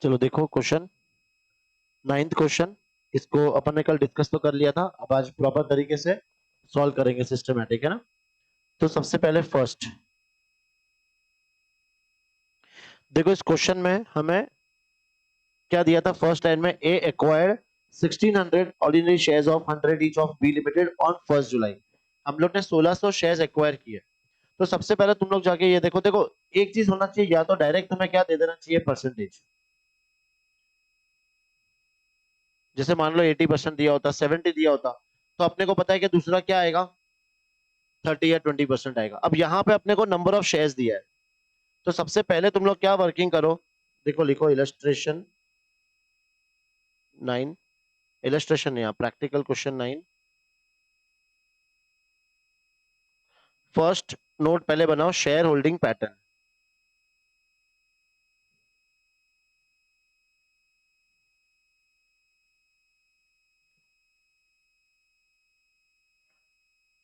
चलो देखो question, 9th question. इसको अपन ने कल डिस्कस तो कर लिया था, अब आज प्रॉपर तरीके से सॉल्व करेंगे, सिस्टमैटिक है ना। तो सबसे पहले फर्स्ट देखो, इस क्वेश्चन में हमें क्या दिया था। फर्स्ट लाइन में A acquired 1600 ordinary shares of 100 each of B limited on 1 July. हम लोग ने 1600 शेयर्स एक्वायर किए। तो सबसे पहले तुम लोग जाके ये देखो, देखो एक चीज होना चाहिए, या तो डायरेक्ट तुम्हें क्या दे देना चाहिए, परसेंटेज। जैसे मान लो 80% दिया होता, 70 दिया होता, तो अपने को पता है कि दूसरा क्या आएगा, 30 या 20% आएगा। अब यहाँ पे अपने को नंबर ऑफ शेयर्स दिया है, तो सबसे पहले तुम लोग क्या वर्किंग करो, देखो लिखो इलस्ट्रेशन 9, इलस्ट्रेशन यहाँ प्रैक्टिकल क्वेश्चन 9। फर्स्ट नोट पहले बनाओ, share holding pattern.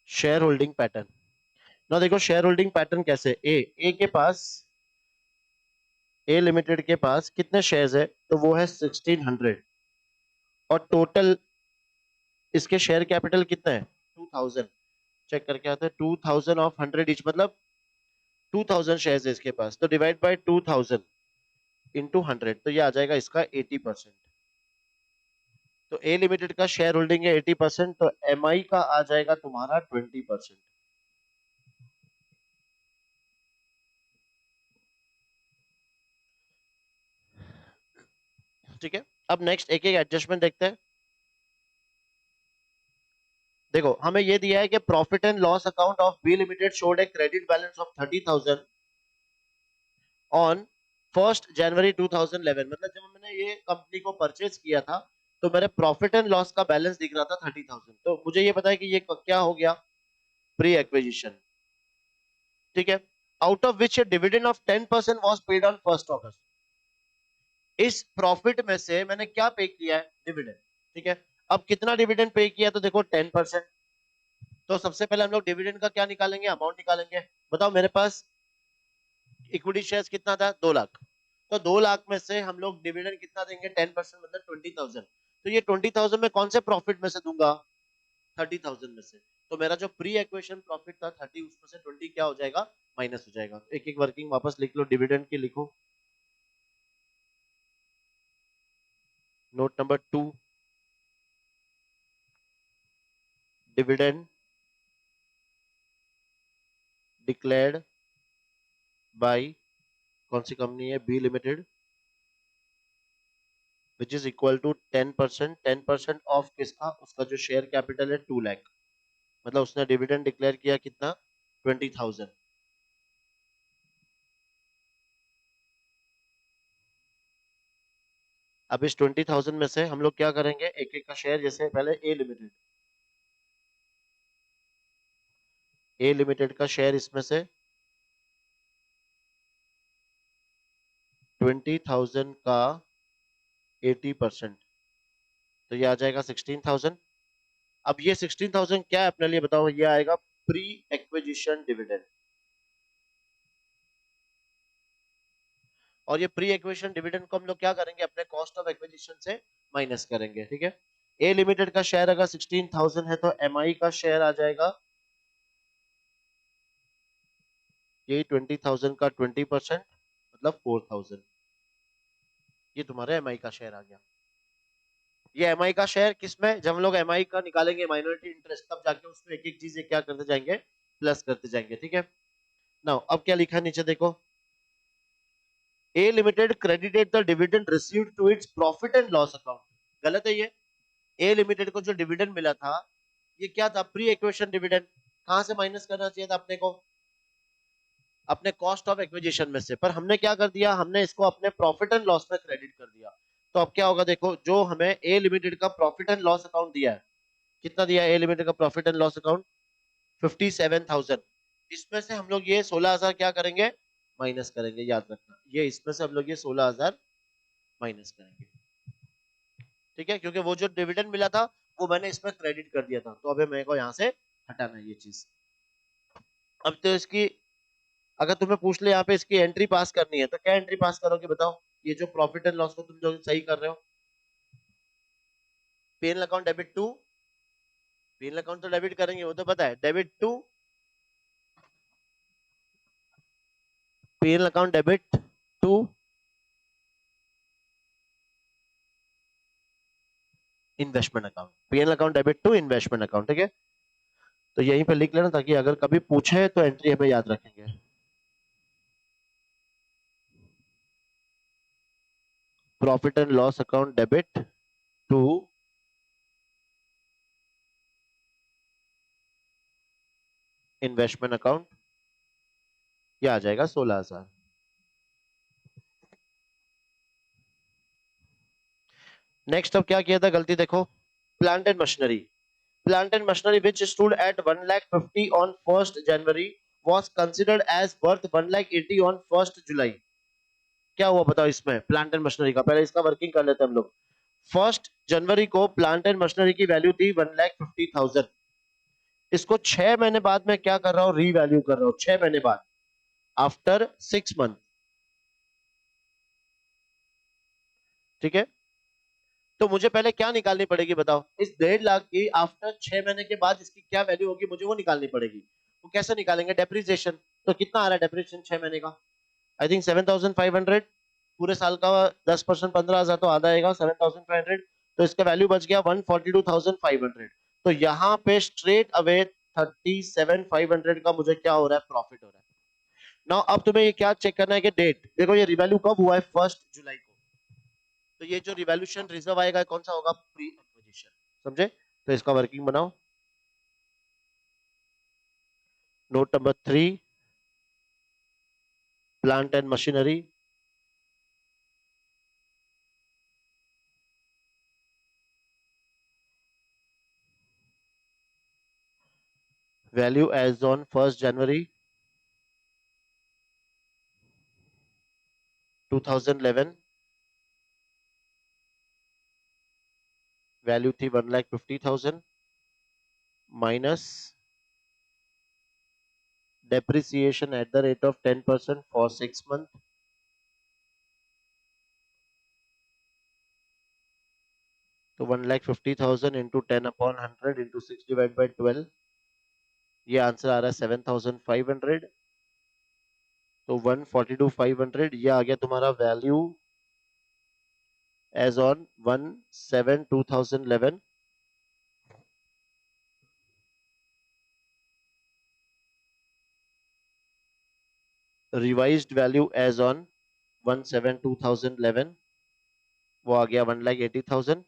Share holding pattern ना, देखो शेयर होल्डिंग पैटर्न कैसे, ए के पास, ए लिमिटेड के पास कितने शेयर्स है, तो वो है 1600, और टोटल इसके शेयर कैपिटल कितना है, 2000। चेक करके आते हैं, 2000 ऑफ 100 इच, मतलब 2000 शेयर्स है इसके पास, तो डिवाइड बाय 2000 इंटू 100, तो ये आ जाएगा इसका 80%। तो ए लिमिटेड का शेयर होल्डिंग है 80%, तो एम आई का आ जाएगा तुम्हारा 20%। ठीक है, अब नेक्स्ट एक एक एडजस्टमेंट देखते हैं। देखो हमें ये दिया है कि profit and loss account of B limited showed a credit balance of 30,000 on 1 January 2011। मतलब जब मैंने ये कंपनी को परचेज किया था, तो मेरे प्रॉफिट एंड लॉस का बैलेंस दिख रहा था 30,000। तो मुझे ये पता है कि ये क्या हो गया, प्री एक्विजिशन। ठीक है, out of which dividend of 10% was paid on 1 अगस्त। इस प्रॉफिट में से मैंने क्या पे किया है, डिविडेंड। ठीक है, अब कितना डिविडेंड पे किया, तो देखो 10%। तो सबसे पहले हम लोग डिविडेंड का क्या निकालेंगे, अमाउंट निकालेंगे। बताओ मेरे पास इक्विटी शेयर्स कितना था, 2 लाख। तो 2 लाख में से हम लोग डिविडेंड कितना देंगे, 10%, मतलब 20,000। तो ये 20,000 में कौन से प्रॉफिट में से दूंगा, 30,000 में से। तो मेरा जो प्री एक्वेशन प्रॉफिट था 30, उसमें से 20 क्या हो जाएगा, माइनस हो जाएगा। एक एक वर्किंग वापस लिख लो, डिविडेंड की लिखो, note number 2, dividend declared by, कौन सी कंपनी है, B limited, which is equal to 10%। 10% of किसका, उसका जो शेयर कैपिटल है 2 लाख, मतलब उसने डिविडेंड डिक्लेयर किया कितना, 20,000। अब इस 20,000 में से हम लोग क्या करेंगे, एक एक का शेयर, जैसे पहले ए लिमिटेड का शेयर, इसमें से 20,000 का 80%, तो ये आ जाएगा 16,000। अब ये 16,000 क्या है अपने लिए बताओ, ये आएगा प्री एक्विजिशन डिविडेंड। और ये प्री एक्विजिशन डिविडेंड को हम लोग क्या करेंगे, अपने कॉस्ट ऑफ एक्विजिशन से माइनस करेंगे। ठीक है, ए लिमिटेड का शेयर अगर 16,000 है, तो एम आई का शेयर आ जाएगा यही 20,000 का 20%, मतलब 4,000। ये तुम्हारे एम आई का शेयर आ गया। ये एम आई का शेयर किसमें, जब हम लोग एम आई का निकालेंगे माइनॉरिटी इंटरेस्ट, तब जाके उसमें एक एक चीज क्या करते जाएंगे, प्लस करते जाएंगे। ठीक है, नाउ अब क्या लिखा है नीचे देखो, A limited credited the dividend received to its profit and loss account. गलत है ये, ए लिमिटेड को जो डिविडेंड मिला था, ये क्या था, प्री एक्वेशन डिविडेंड। कहां से माइनस करना चाहिए था अपने को, अपने कॉस्ट ऑफ एक्विजिशन में से, पर हमने क्या कर दिया, हमने इसको अपने प्रॉफिट एंड लॉस में क्रेडिट कर दिया। तो अब क्या होगा, देखो जो हमें ए लिमिटेड का प्रॉफिट एंड लॉस अकाउंट दिया है, कितना दिया है ए लिमिटेड का प्रॉफिट एंड लॉस अकाउंट, 57,000। इसमें से हम लोग ये 16,000 क्या करेंगे, माइनस करेंगे। याद रखना, ये इसमें से हम लोग ये 16,000 माइनस करेंगे। ठीक है, क्योंकि वो जो डिविडेंड मिला था, वो मैंने इसमें क्रेडिट कर दिया था, तो अभी मेरे को यहाँ से हटाना है ये चीज। अब तो इसकी, अगर तुम्हें पूछ ले यहाँ पे इसकी एंट्री पास करनी है, तो क्या एंट्री पास करोगे बताओ। ये जो प्रॉफिट एंड लॉस को तुम जो सही कर रहे हो, PNL account debit to, PNL account तो डेबिट करेंगे वो तो पता है, debit to PNL account debit to investment account, PNL account debit to investment account, ठीक है। तो यहीं पे लिख लेना ताकि अगर कभी पूछे तो एंट्री हमें याद रखेंगे। Profit and loss account debit to investment account, ये आ जाएगा 16,000। नेक्स्ट अब क्या किया था गलती देखो, plant and machinery, plant and machinery which stood at 1,50,000 on 1st January was considered as worth 1,80,000 on 1st जुलाई। क्या हुआ बताओ इसमें प्लांट एंड मशीनरी का, पहले इसका वर्किंग कर लेते हैं हम लोग। 1st जनवरी को प्लांट एंड मशीनरी की वैल्यू थी 1,50,000, इसको 6 महीने बाद में क्या कर रहा हूं, रीवैल्यू कर रहा हूं 6 महीने बाद, आफ्टर 6 मंथ, ठीक है। तो मुझे पहले क्या निकालनी पड़ेगी बताओ, इस 1.5 लाख की आफ्टर 6 महीने के बाद इसकी क्या वैल्यू होगी, मुझे वो निकालनी पड़ेगी। वो कैसे निकालेंगे, डेप्रिसिएशन, तो कितना आ रहा है डेप्रिसिएशन 6 महीने का, आई थिंक 7,500, पूरे साल का 10%, 15,000 तो आधा आएगा 7,500, तो इसका वैल्यू बच गया 142,500। तो यहाँ पे स्ट्रेट अवे 37,500 का मुझे क्या हो रहा है, प्रॉफिट हो रहा है। नाउ अब तुम्हें ये क्या चेक करना है कि डेट देखो, ये रिवैल्यू कब हुआ है, 1 जुलाई को, तो ये जो रिवैल्यूएशन रिजर्व आएगा कौन सा होगा, प्री एक्विजिशन, समझे। तो इसका वर्किंग बनाओ, note number 3, plant and machinery, value as on 1st January 2011, value थी 1,50,000 minus depreciation at the rate of 10% for 6 months, तो 1,50,000 इंटू 10/100 इंटू 6/12, ये आंसर आ रहा है 7,500। तो 142,500 ये आ गया तुम्हारा value as on 1/7/2011, revised value as on 1/7/2011 वो आ गया 1,80,000।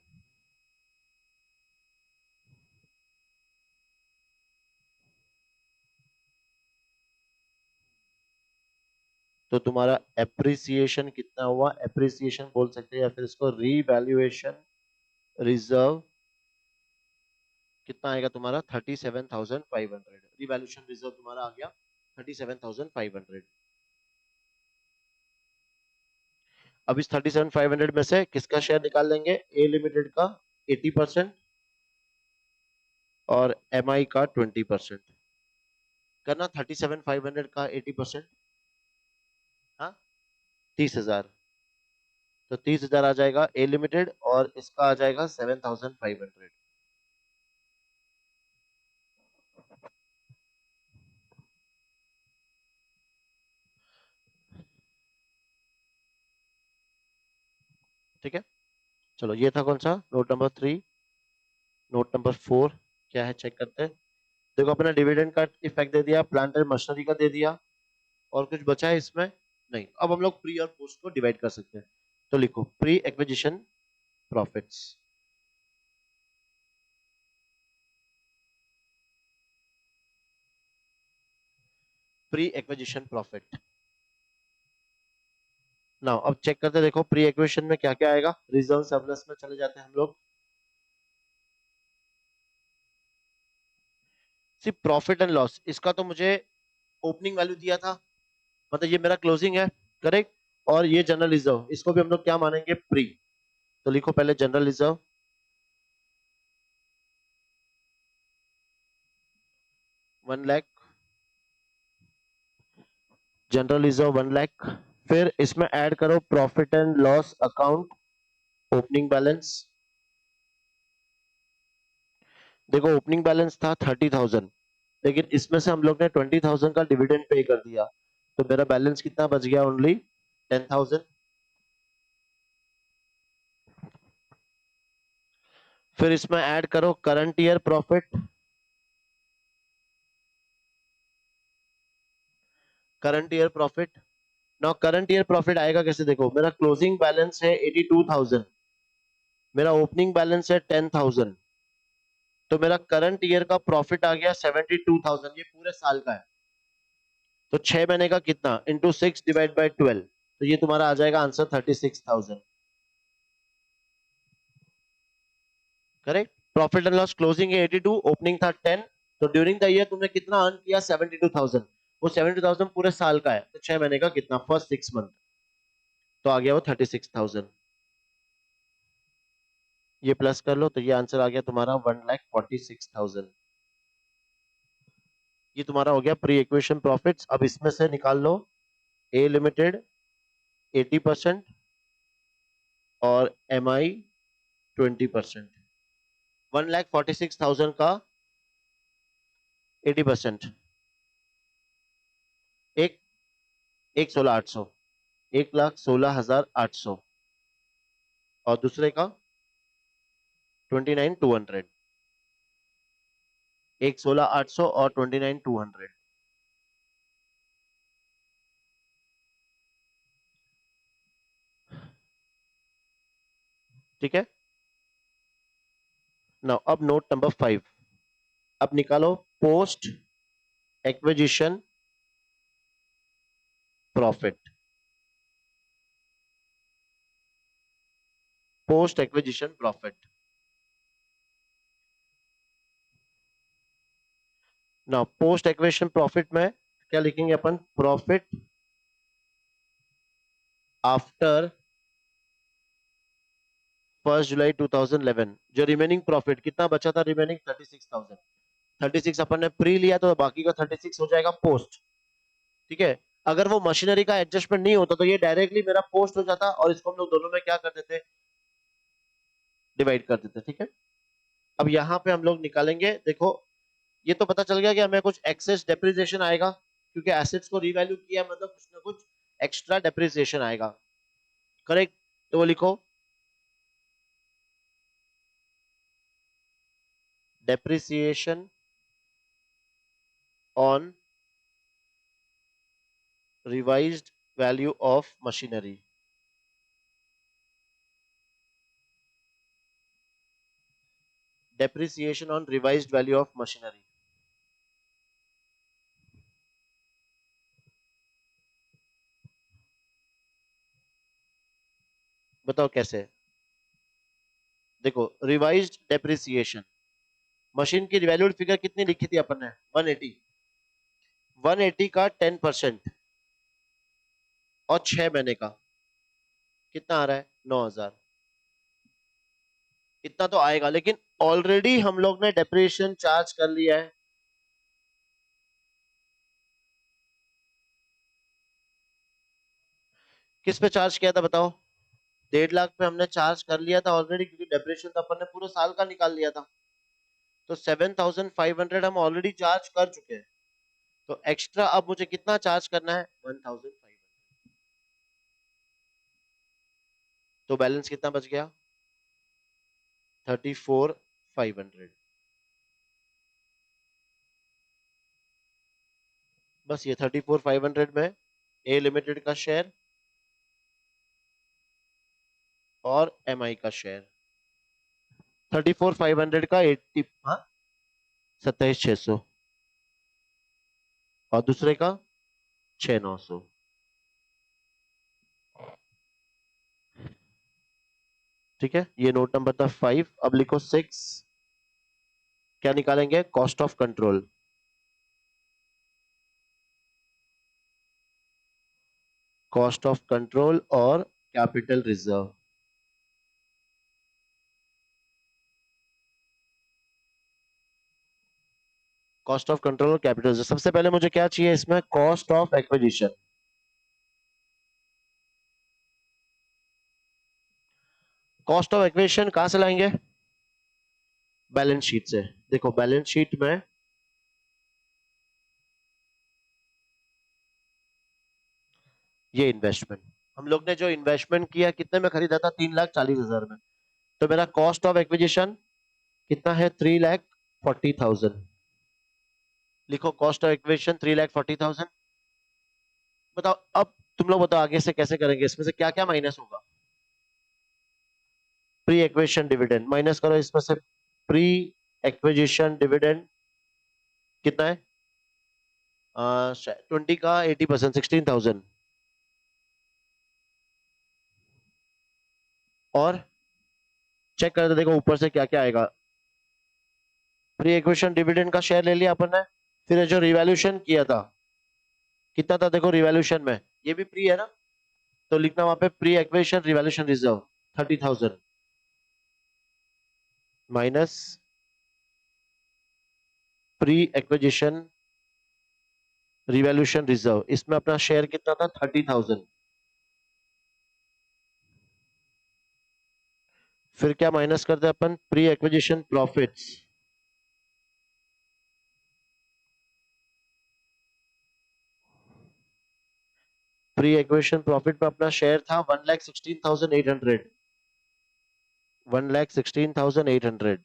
तो तुम्हारा एप्रिसिएशन कितना हुआ, एप्रिसिएशन बोल सकते हैं या फिर इसको रीवैल्यूएशन रिजर्व कितना आएगा तुम्हारा 37,500, रिवैल्यूएशन रिजर्व तुम्हारा आ गया 37,500। अब इस 37,500 में से किसका शेयर निकाल लेंगे, ए लिमिटेड का 80% और एम आई का 20%, करना 37,500 का 80%, हाँ 30,000, तो 30,000 आ जाएगा ए लिमिटेड और इसका आ जाएगा 7,500। ठीक है, चलो ये था कौन सा, नोट नंबर 3। नोट नंबर 4 क्या है चेक करते हैं। देखो अपना डिविडेंड का इफेक्ट दे दिया, प्लांट एंड मशीनरी का दे दिया, और कुछ बचा है इसमें नहीं। अब हम लोग प्री और पोस्ट को डिवाइड कर सकते हैं, तो लिखो pre acquisition profits, pre acquisition profit. Now अब चेक करते हैं, देखो प्री एक्विजिशन में क्या क्या आएगा, रिजर्व सरप्लस में चले जाते हैं हम लोग। सिर्फ प्रॉफिट एंड लॉस इसका तो मुझे ओपनिंग वैल्यू दिया था, मतलब ये मेरा क्लोजिंग है, करेक्ट। और ये जनरल रिजर्व इसको भी हम लोग क्या मानेंगे, प्री। तो लिखो पहले general reserve 1 lakh, general reserve 1 lakh, फिर इसमें ऐड करो profit and loss account opening balance. देखो ओपनिंग बैलेंस था 30,000, लेकिन इसमें से हम लोग ने 20,000 का डिविडेंड पे कर दिया, तो मेरा बैलेंस कितना बच गया? ओनली 10,000। फिर इसमें ऐड करो current year profit. Current year profit, now current year profit आएगा कैसे? देखो मेरा क्लोजिंग बैलेंस है 82,000, मेरा ओपनिंग बैलेंस है 10,000, तो मेरा करंट ईयर का प्रॉफिट आ गया 72,000। ये पूरे साल का है, तो 6 महीने का कितना इंटू 6 डिवाइड बाय 12, तो ये तुम्हारा आ जाएगा answer 36,000। Correct. Profit and loss closing है 82, ओपनिंग था 10, तो ड्यूरिंग द ईयर तुमने कितना अर्न किया? 72,000। वो 72,000 पूरे साल का है, तो 6 महीने का कितना? फर्स्ट 6 मंथ, तो आ गया वो 36,000। ये प्लस कर लो, तो ये आंसर आ गया तुम्हारा 1,46,000। ये तुम्हारा हो गया प्री इक्वेशन प्रॉफिट्स। अब इसमें से निकाल लो ए लिमिटेड 80% और एम आई 20%। 1,46,000 का 80%, एक 1,16,800, 1,16,800, और दूसरे का 29,200, 1,16,800 और 29,200। ठीक है। नाउ अब नोट नंबर 5, अब निकालो post acquisition profit. Post acquisition profit. Now post acquisition profit में क्या लिखेंगे अपन? प्रॉफिट आफ्टर 1 जुलाई 2011। जो रिमेनिंग प्रॉफिट कितना बचा था? रिमेनिंग 36,000। 36 अपन ने प्री लिया, तो बाकी का 36 हो जाएगा पोस्ट। ठीक है। अगर वो मशीनरी का एडजस्टमेंट नहीं होता, तो ये डायरेक्टली मेरा पोस्ट हो जाता, और इसको हम लोग दोनों में क्या कर देते? डिवाइड कर देते। ठीक है। अब यहाँ पे हम लोग निकालेंगे। देखो ये तो पता चल गया कि हमें कुछ एक्सेस डेप्रिसिएशन आएगा, क्योंकि एसेट्स को रीवैल्यू किया, मतलब कुछ ना कुछ एक्स्ट्रा डेप्रिसिएशन आएगा। करेक्ट। तो वो लिखो depreciation on revised value of machinery. Depreciation on revised value of machinery. बताओ कैसे? देखो रिवाइज्ड डेप्रिसिएशन, मशीन की रिवैल्यूड फिगर कितनी लिखी थी अपन ने? 180। 180 का 10% और 6 महीने का कितना आ रहा है? 9,000। इतना तो आएगा, लेकिन ऑलरेडी हम लोग ने डेप्रिसिएशन चार्ज कर लिया है। किस पे चार्ज किया था बताओ? 1.5 लाख पे हमने चार्ज कर लिया था ऑलरेडी, क्योंकि डेप्रिसिएशन तो अपन ने पूरे साल का निकाल लिया था। तो 7,500 हम ऑलरेडी चार्ज कर चुके हैं, तो एक्स्ट्रा अब मुझे कितना चार्ज करना है? 1,500। तो बैलेंस कितना बच गया? 34,500। बस ये 34,500 में ए लिमिटेड का शेयर और एम आई का शेयर। 34,500 का 80, हाँ 27,600, और दूसरे का 6,900। ठीक है। ये नोट नंबर था 5। अब लिखो 6। क्या निकालेंगे? Cost of control. Cost of control और capital reserve. Cost of control और कैपिटल रिजर्व। सबसे पहले मुझे क्या चाहिए इसमें? Cost of acquisition. Cost of acquisition कहां से लाएंगे? बैलेंस शीट से। देखो बैलेंस शीट में ये इन्वेस्टमेंट, हम लोग ने जो इन्वेस्टमेंट किया कितने में खरीदा था? 3,40,000 में। तो मेरा कॉस्ट ऑफ एक्विजिशन कितना है? 3,40,000। लिखो कॉस्ट ऑफ एक्विजिशन 3,40,000। बताओ अब तुम लोग बताओ आगे से कैसे करेंगे, इसमें से क्या क्या माइनस होगा? प्री एक्विजिशन डिविडेंड माइनस करो इसमें से। प्री एक्विजिशन डिविडेंड कितना है? 20 का 80%, 16,000। और चेक कर दो, देखो ऊपर से क्या क्या आएगा। प्री एक्विजिशन डिविडेंड का शेयर ले लिया अपन ने। फिर जो रिवैल्यूएशन किया था कितना था? देखो रिवैल्यूएशन में ये भी प्री है ना, तो लिखना वहां पे pre acquisition revaluation reserve 30,000 minus pre acquisition revaluation reserve, इसमें अपना शेयर कितना था? 30,000। फिर क्या माइनस करते हैं अपन? Pre acquisition profits. Pre acquisition profit में अपना शेयर था 1,16,800। 1,16,800,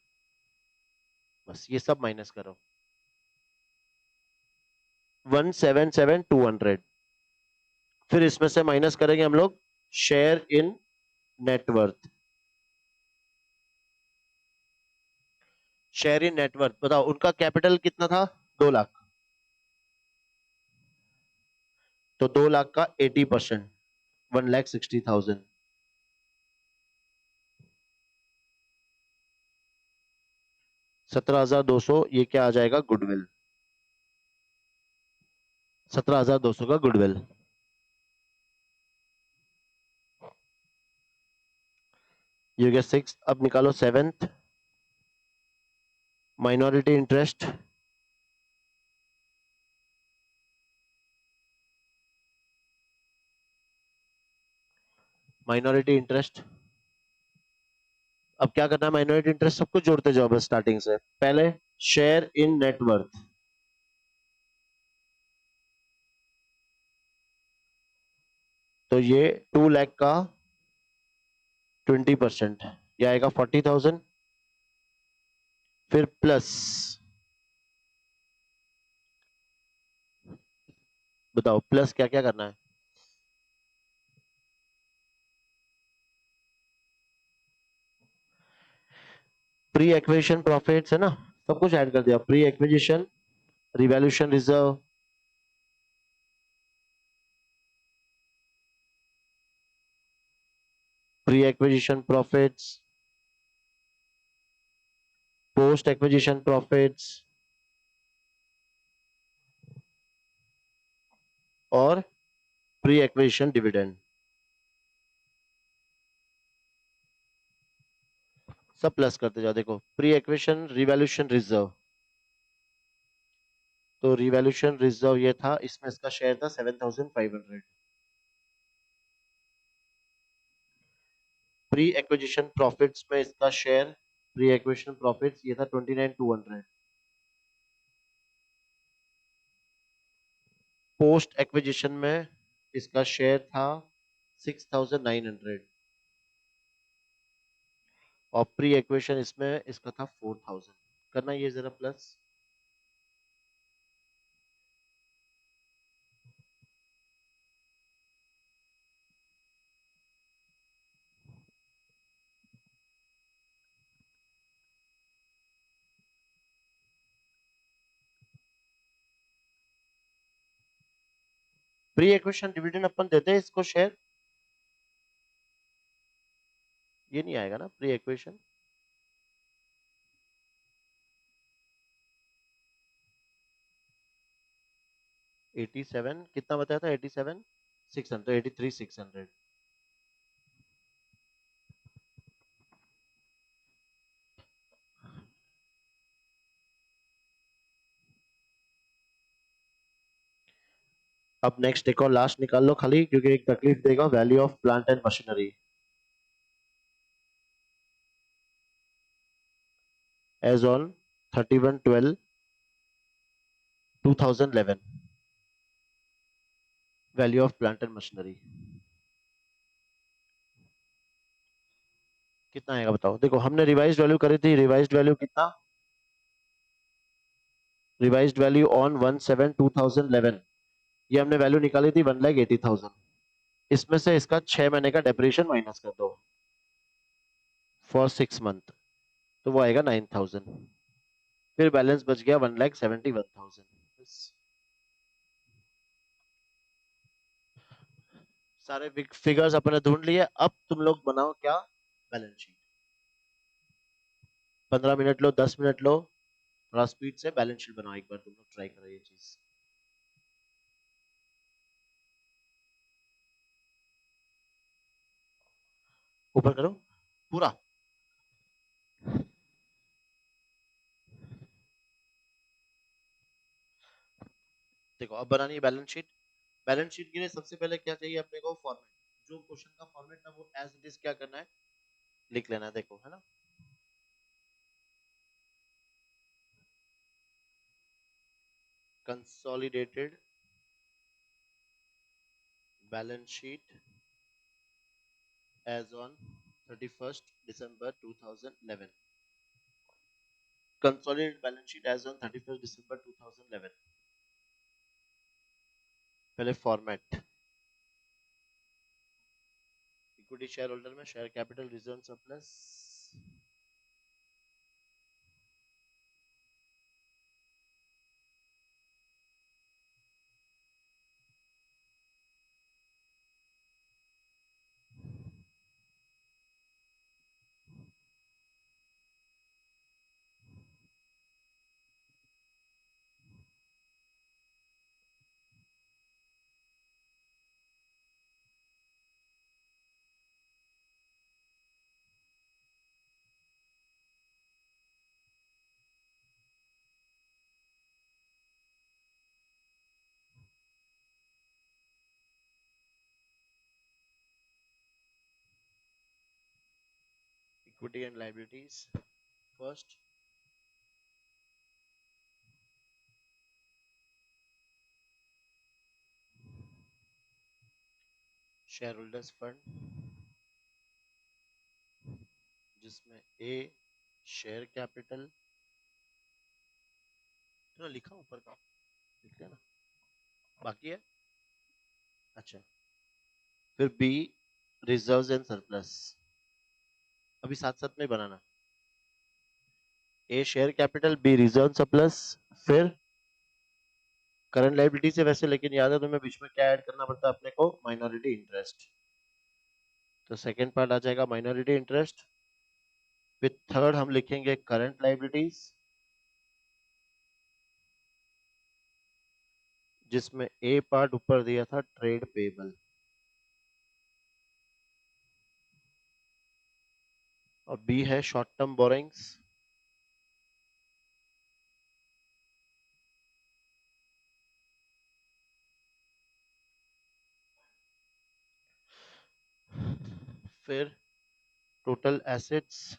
बस ये सब माइनस करो। 1,77,200। फिर इसमें से माइनस करेंगे हम लोग share in net worth. Share in net worth बताओ उनका कैपिटल कितना था? 2 लाख। तो 2 लाख का 80%, 1,60,000। 17,200 ये क्या आ जाएगा? गुडविल। 17,200 का गुडविल। ये हो गया 6। अब निकालो 7th। Minority interest. Minority interest अब क्या करना है? माइनॉरिटी इंटरेस्ट सब कुछ जोड़ते जाओ बस स्टार्टिंग से। पहले शेयर इन नेटवर्थ, तो ये 2 लाख का 20%, ये आएगा 40,000। फिर प्लस बताओ प्लस क्या क्या करना है? प्री एक्विजिशन प्रॉफिट्स है ना, सब कुछ ऐड कर दिया। Pre acquisition revaluation reserve, pre acquisition profits, post acquisition profits और प्री एक्विजिशन डिविडेंड, सब प्लस करते जाओ। देखो प्री एक्विजिशन रिवैल्यूएशन रिजर्व, तो रिवैल्यूएशन रिजर्व ये था, इसमें इसका शेयर था 7,500। प्री एक्विजिशन प्रॉफिट्स में इसका शेयर, प्री एक्विजिशन प्रॉफिट्स ये था 29,200। पोस्ट एक्विजिशन में इसका शेयर था 6,900। और प्री एक्विजिशन इसमें इसका था 4,000। करना ये जरा प्लस। प्री एक्विजिशन डिविडेंड अपन देते हैं इसको शेयर, ये नहीं आएगा ना प्री एक्विजिशन। 87 कितना बताया था? 87 600, 83 600। अब नेक्स्ट एक और लास्ट निकाल लो खाली, क्योंकि एक तकलीफ देगा। Value of plant and machinery. as on 31/12/2011 value of plant and machinery कितना आएगा बताओ। देखो हमने रिवाइज्ड वैल्यू करी थी, रिवाइज्ड वैल्यू कितना, रिवाइज्ड वैल्यू ऑन 1/7/2011 ये हमने वैल्यू निकाली थी 1,80,000। इसमें से इसका 6 महीने का डेप्रिसिएशन माइनस कर दो फॉर 6 मंथ, तो वो आएगा 9,000। फिर बैलेंस बच गया 1,71,000। सारे फिगर्स अपने ढूंढ लिए, अब तुम लोग बनाओ क्या, balance sheet. 15 minute low, 10 minute low, थोड़ा स्पीड से बैलेंस शीट बनाओ, एक बार तुम लोग ट्राई करो ये चीज। ऊपर करो पूरा। देखो अब बनानी है बैलेंस शीट। बैलेंस शीट के लिए सबसे पहले क्या चाहिए अपने को, फॉर्मेट। जो क्वेश्चन का फॉर्मेट था वो एज इट इज क्या करना है, लिख लेना है। देखो है ना, consolidated balance sheet as on 31/12/2011। Consolidated balance sheet as on 31/12/2011। पहले फॉर्मेट, इक्विटी शेयर होल्डर में share capital reserve surplus, equity and liabilities. First share holders fund, जिसमें ए शेयर कैपिटल, तो लिखा ऊपर का, लिख लिया ना, बाकी है। अच्छा, फिर बी रिजर्व्स एंड सरप्लस, अभी साथ साथ में बनाना। A share capital, B reserve surplus, फिर करंट लायबिलिटी से वैसे, लेकिन याद है तुम्हें बीच में क्या ऐड करना पड़ता है अपने को, माइनॉरिटी इंटरेस्ट। तो सेकंड पार्ट आ जाएगा माइनॉरिटी इंटरेस्ट। फिर थर्ड हम लिखेंगे करंट लायबिलिटीज, जिसमें ए पार्ट ऊपर दिया था ट्रेड पेबल, और बी है शॉर्ट टर्म बोरिंग्स, फिर total assets,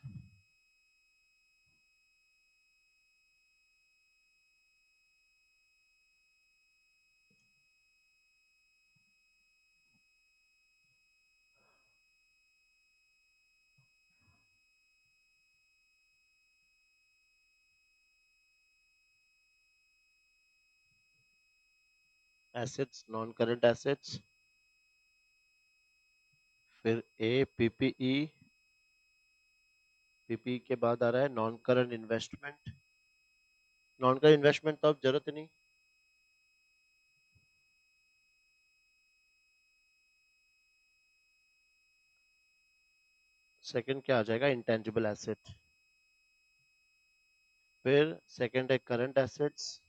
assets non current assets, फिर ए पीपीई, पीपीई के बाद आ रहा है non current investment. Non current investment तो अब जरूरत नहीं। सेकंड क्या आ जाएगा, इंटेंजिबल एसेट। फिर सेकंड है करंट एसेट्स,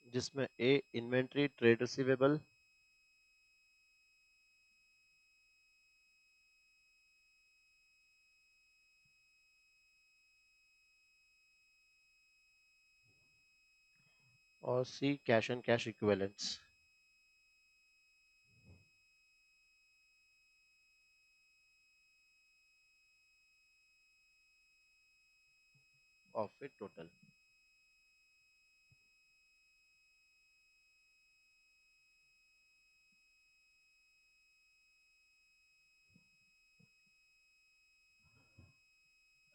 जिसमें ए इन्वेंट्री ट्रेड रिसीवेबल, और C cash and cash equivalents. Of it total.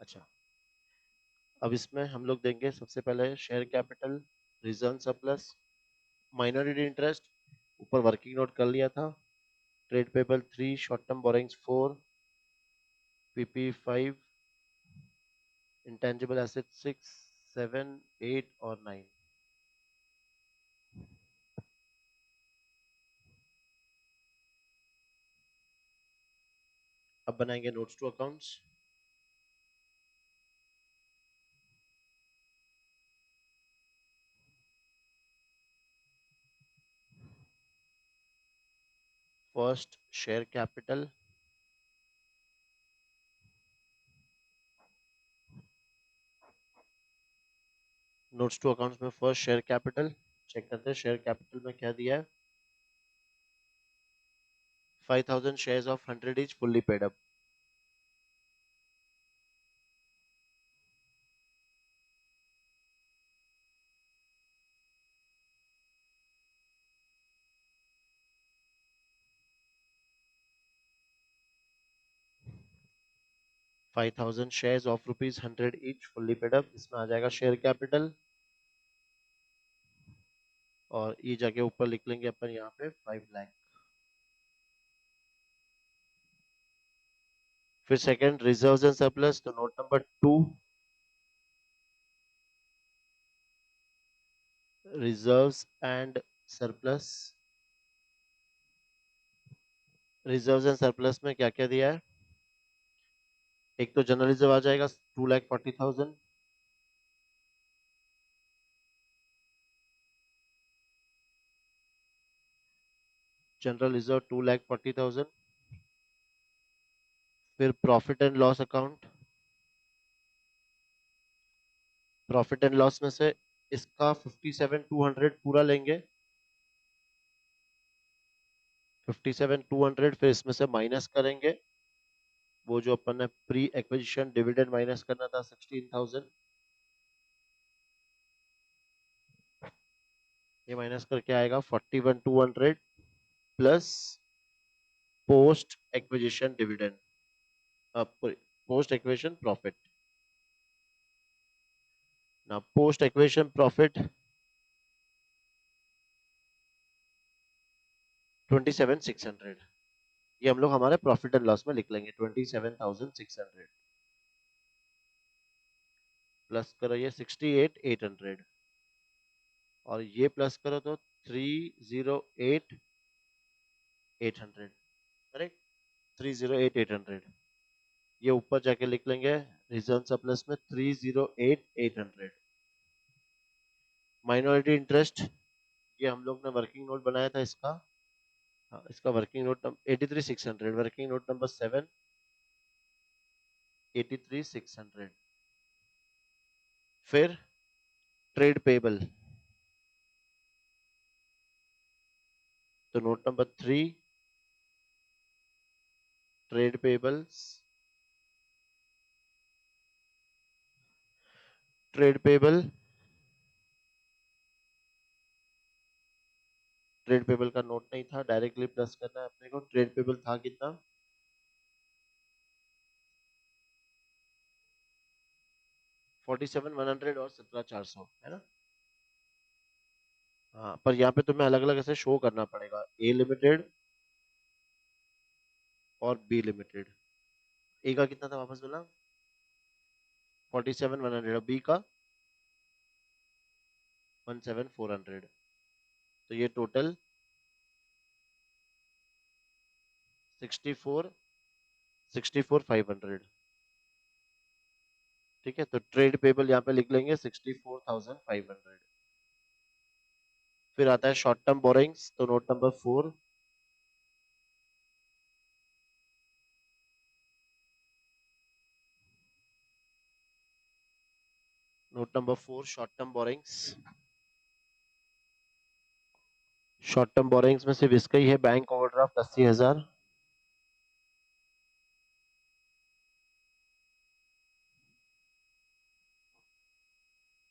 अच्छा, अब इसमें हम लोग देंगे सबसे पहले share capital, reserve surplus, minority interest, ऊपर वर्किंग नोट कर लिया था, trade payable 3, short term borrowings 4, PP 5, intangible asset 6, 7, 8 और 9। अब बनाएंगे notes to accounts. First share capital, notes to accounts में फर्स्ट शेयर कैपिटल चेक करते हैं। शेयर कैपिटल में क्या दिया है? 5000 shares of 100 each fully paid up. ₹5,000 of ₹100 each fully paid up, इसमें आ जाएगा शेयर कैपिटल, और ये जाके ऊपर लिख लेंगे अपन यहाँ पे 5 लाख। फिर सेकंड रिजर्व्स एंड सरप्लस, तो note number 2, reserves and surplus. Reserves and surplus में क्या क्या दिया है? एक तो जनरल रिजर्व आ जाएगा 2,40,000, जनरल रिजर्व 2,40,000। फिर profit and loss account, profit and loss में से इसका 57,200 पूरा लेंगे, 57,200, फिर इसमें से माइनस करेंगे वो जो अपन ने प्री एक्विजिशन डिविडेंड माइनस करना था 16,000, ये माइनस करके आएगा 41,200 plus post acquisition dividend, post acquisition profit. ना पोस्ट एक्विजिशन प्रॉफिट 27,600, ये हम लोग हमारे प्रॉफिट एंड लॉस में लिख लेंगे 27,600 प्लस करो ये 68,800, और ये प्लस करो तो 308,800, करेक्ट, 308,800। ये ऊपर जाके लिख लेंगे रिजर्व सरप्लस में 308,800। माइनॉरिटी इंटरेस्ट, ये हम लोग ने वर्किंग नोट बनाया था इसका, हाँ, इसका working note 83,600, working note number 7, 83,600। फिर ट्रेड पेबल, तो note number 3, trade payables, trade payable, trade payable का नोट नहीं था, डायरेक्टली प्लस करना है अपने को। ट्रेड पेबल था कितना? 47,100 और 17,400, है ना? हाँ, पर यहाँ पे तुम्हें अलग अलग ऐसे शो करना पड़ेगा, ए लिमिटेड और बी लिमिटेड। ए का कितना था वापस बोला? 47,100, बी का 17,400, तो ये टोटल 64,500। ठीक है, तो ट्रेड पेबल यहाँ पे लिख लेंगे 64,500। फिर आता है शॉर्ट टर्म बोरिंग्स, तो note number 4, note number 4 short term borings. Short term borings में सिर्फ इसका ही है, बैंक ओवरड्राफ्ट 80,000,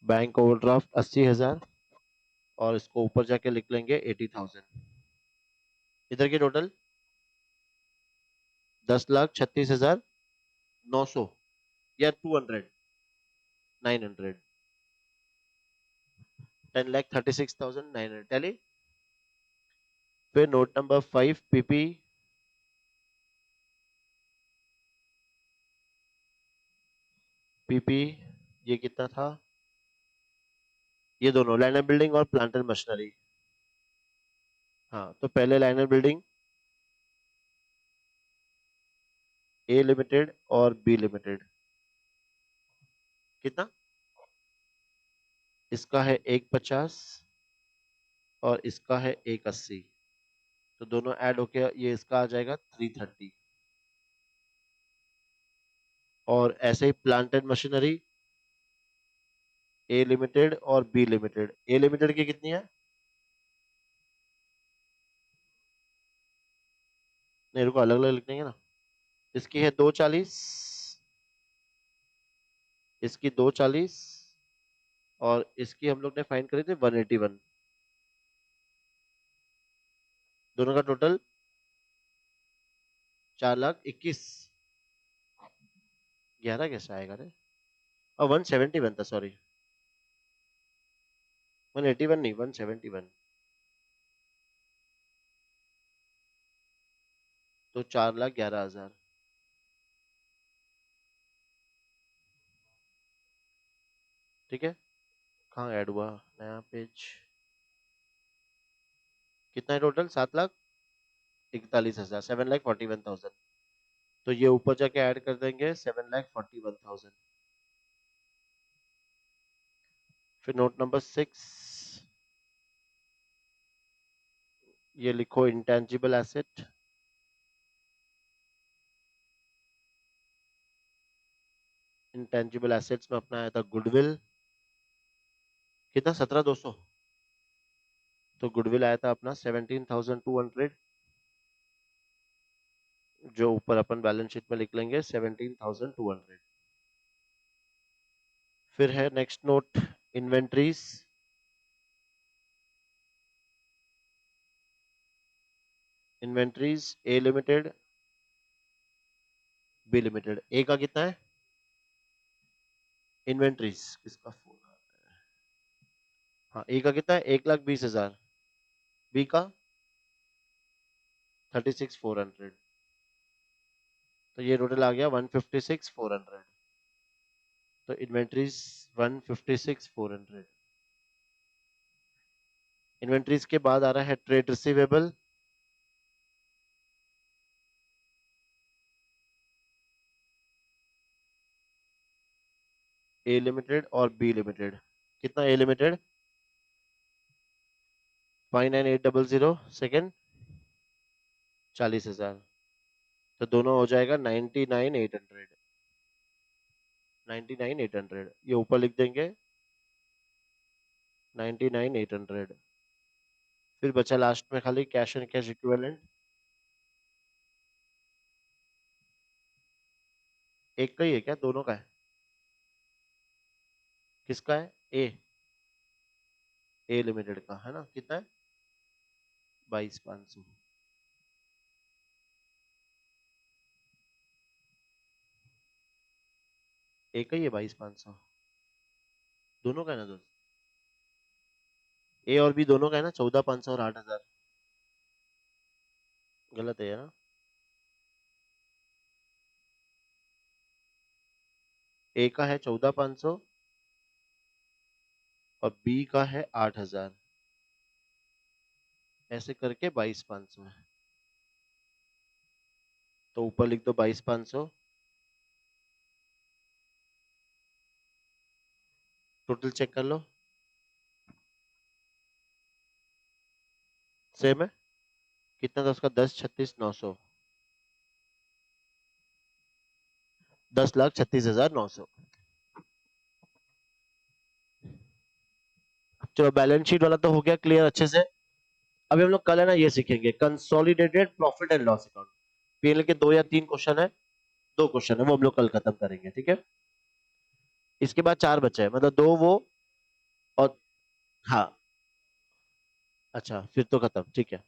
बैंक ओवरड्राफ्ट 80,000 और इसको ऊपर जाके लिख लेंगे 80,000। इधर की टोटल 10,36,900 या 200 900 10,36,900 टैली। फिर नोट नंबर 5 पीपी पीपी ये कितना था, ये दोनों लाइनर बिल्डिंग और प्लांट एंड मशीनरी। हाँ तो पहले लाइनर बिल्डिंग ए लिमिटेड और बी लिमिटेड कितना, इसका है 150 और इसका है 180, तो दोनों ऐड होके ये इसका आ जाएगा 330। और ऐसे ही plant and machinery A limited और बी लिमिटेड, ए लिमिटेड की कितनी है, नहीं रुको अलग अलग लिख देंगे ना। इसकी है 240, इसकी 240 और इसकी हम लोग ने फाइन करी थी 181, दोनों का टोटल 4,21,000। 11 कैसे आएगा रे, और 171 था सॉरी, 181 नहीं 171, तो 4,11,000। ठीक है, कहाँ ऐड हुआ नया पेज, कितना है टोटल, 7,41,000, 7,41,000। तो ये ऊपर जाके ऐड कर देंगे 7,41,000। फिर नोट नंबर 6 ये लिखो इंटेंजिबल एसेट, इंटेंजिबल एसेट्स में अपना आया था गुडविल, कितना 17,200, तो गुडविल आया था अपना 17,200, जो ऊपर अपन बैलेंस शीट में लिख लेंगे 17,200। फिर है नेक्स्ट नोट इन्वेंट्रीज, इन्वेंट्रीज ए लिमिटेड बी लिमिटेड, ए का कितना है इन्वेंट्रीज, किसका फोन आ रहा है, हाँ ए का कितना है 1,20,000, बी का 36,400, तो ये टोटल आ गया 156,400। तो इन्वेंट्रीज 156,400। इन्वेंट्रीज के बाद आ रहा है ट्रेड रिसीवेबल, ए लिमिटेड और बी लिमिटेड, कितना ए लिमिटेड 59,800, सेकेंड 40,000, तो दोनों हो जाएगा 99,800, 99,800 ये ऊपर लिख देंगे 99,800। फिर बचा लास्ट में खाली कैश एंड कैश इक्विवेलेंट, एक का ही है क्या, दोनों का है, किसका है ए, ए लिमिटेड का है ना, कितना है 22,500, एक का ही है 22,500, दोनों का है ना दोस्त, ए और बी दोनों का है ना 14,500 और 8,000, गलत है ना, ए का है 14,500 और बी का है 8,000, ऐसे करके 22,500 है, तो ऊपर लिख दो 22,500, टोटल चेक कर लो सेम है, कितना था उसका 10,36,900, 10,36,900। चलो बैलेंस शीट वाला तो हो गया क्लियर अच्छे से। अभी हम लोग कल है ना ये सीखेंगे consolidated profit and loss account, PL के 2 या 3 क्वेश्चन है, 2 क्वेश्चन है वो हम लोग कल खत्म करेंगे, ठीक है। इसके बाद 4 बचे हैं, मतलब 2 वो हाँ, अच्छा फिर तो खत्म, ठीक है।